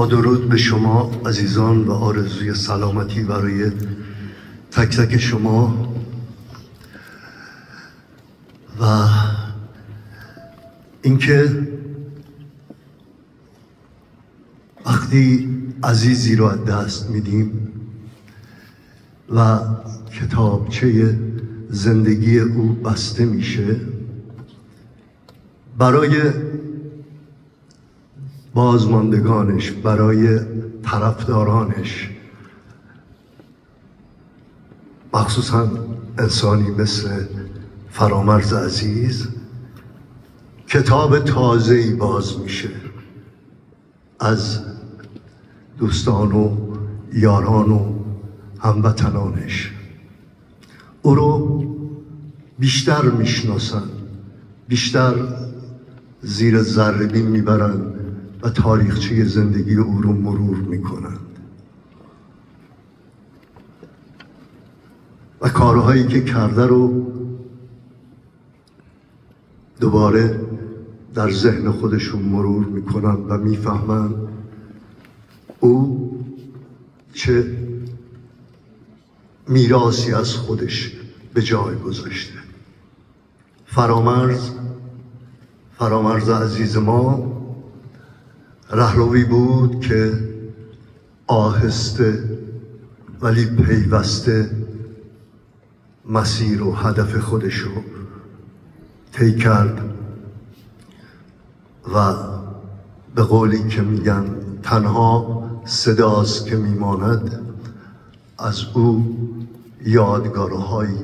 با درود به شما عزیزان و آرزوی سلامتی برای تک تک شما و اینکه وقتی عزیزی رو از دست میدیم و کتابچه زندگی او بسته میشه، برای بازماندگانش، برای طرفدارانش، مخصوصا انسانی مثل فرامرز عزیز، کتاب تازه‌ای باز میشه از دوستان و یاران و هموطنانش. او رو بیشتر میشناسن، بیشتر زیر ذره‌بین میبرن و تاریخچه زندگی او رو مرور میکنند و کارهایی که کرده رو دوباره در ذهن خودشون مرور میکنن و میفهمن او چه میراثی از خودش به جای گذاشته. فرامرز عزیز ما رهروی بود که آهسته ولی پیوسته مسیر و هدف خودش رو طی کرد و به قولی که میگن تنها صداست که میماند، از او یادگارهایی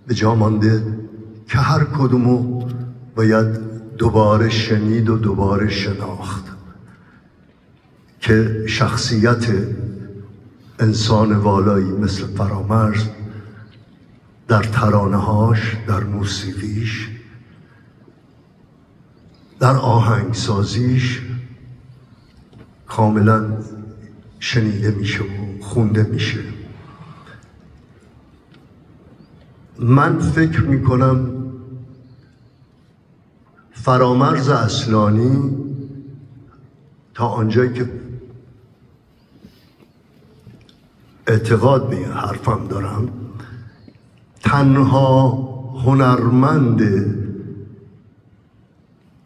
به جا مانده که هر کدومو باید دوباره شنید و دوباره شناخت که شخصیت انسان والایی مثل فرامرز در ترانه‌هاش، در موسیقیش، در آهنگسازیش کاملا شنیده میشه و خونده میشه. من فکر میکنم فرامرز اصلانی تا آنجایی که اعتقاد به این حرفم دارم، تنها هنرمند،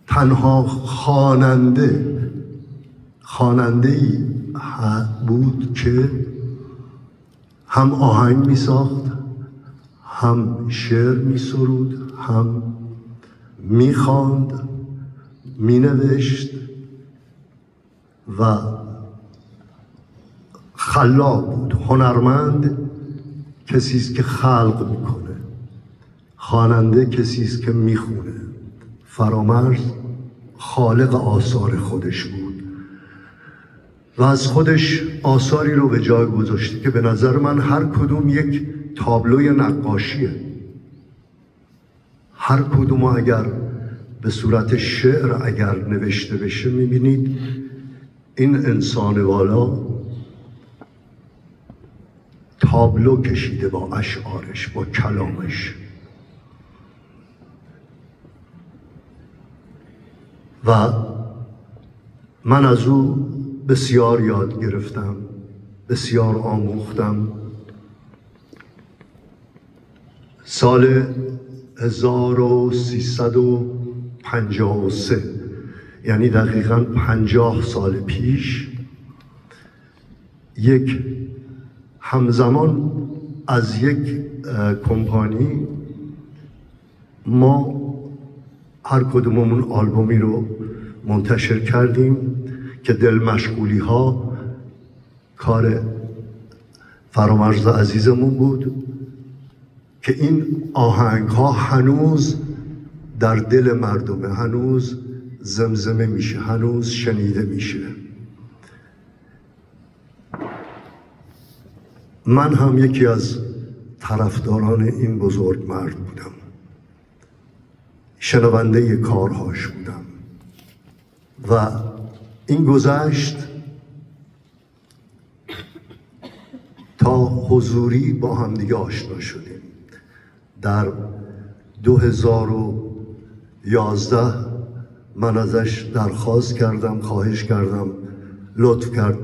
تنها خواننده‌ای بود که هم آهنگ می ساخت، هم شعر می سرود، هم می خواند، می نوشت و خلاق بود. هنرمند کسی است که خلق میکنه، خواننده کسی است که میخونه. فرامرز خالق آثار خودش بود و از خودش آثاری رو به جای گذاشته که به نظر من هر کدوم یک تابلوی نقاشیه. هر کدوم اگر به صورت شعر اگر نوشته بشه میبینید این انسان والا تابلو کشیده با اشعارش، با کلامش. و من از او بسیار یاد گرفتم، بسیار آموختم. سال 1353، یعنی دقیقاً 50 سال پیش، یک همزمان از یک کمپانی ما هر کدوممون آلبومی رو منتشر کردیم که دل مشغولی ها کار فرامرز عزیزمون بود که این آهنگ ها هنوز در دل مردمه، هنوز زمزمه میشه، هنوز شنیده میشه. من هم یکی از طرفداران این بزرگ مرد بودم، شنونده کارهاش بودم و این گذشت تا حضوری با همدیگه آشنا شدیم. در 2011 من ازش درخواست کردم، خواهش کردم لطف کرد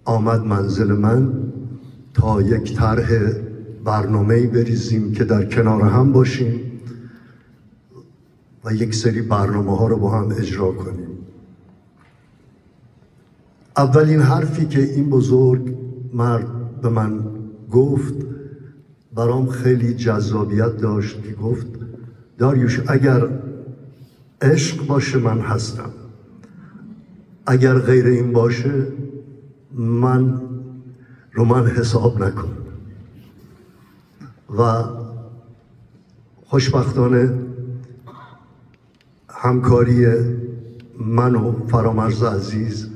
آمد منزل من تا یک طرح برنامه‌ای بریزیم که در کنار هم باشیم و یک سری برنامه‌ها رو با هم اجرا کنیم. اولین حرفی که این بزرگ مرد به من گفت برام خیلی جذابیت داشت که گفت داریوش اگر عشق باشه من هستم، اگر غیر این باشه من حساب نکن. و خوشبختانه همکاری من و فرامرز عزیز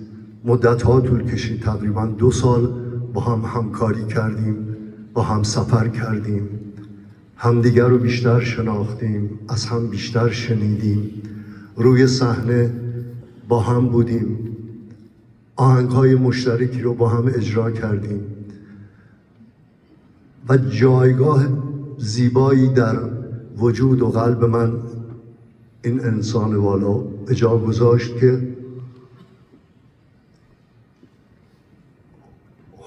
مدت‌ها طول کشید، تقریبا 2 سال با هم همکاری کردیم، با هم سفر کردیم، همدیگر رو بیشتر شناختیم، از هم بیشتر شنیدیم، روی صحنه با هم بودیم، آهنگ‌های مشترکی رو با هم اجرا کردیم و جایگاه زیبایی در وجود و قلب من این انسان والا به جا گذاشت که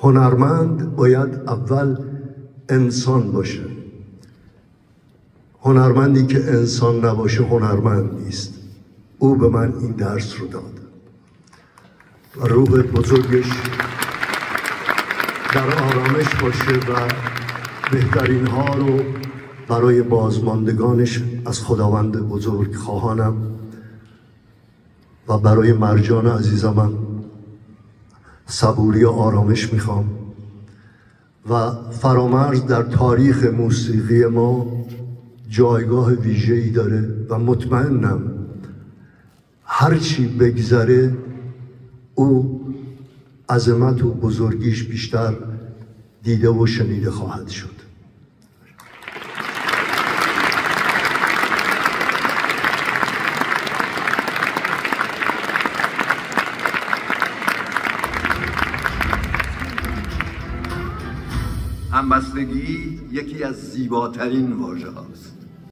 هنرمند باید اول انسان باشه. هنرمندی که انسان نباشه هنرمند نیست. او به من این درس رو داد و روح بزرگش در آرامش باشه و بهترین ها رو برای بازماندگانش از خداوند بزرگ خواهانم و برای مرجان عزیزم صبوری و آرامش میخوام. و فرامرز در تاریخ موسیقی ما جایگاه ویژه‌ای داره و مطمئنم هرچی بگذره او عظمت و بزرگیش بیشتر دیده و شنیده خواهد شد. همبستگی یکی از زیباترین واژه هاست.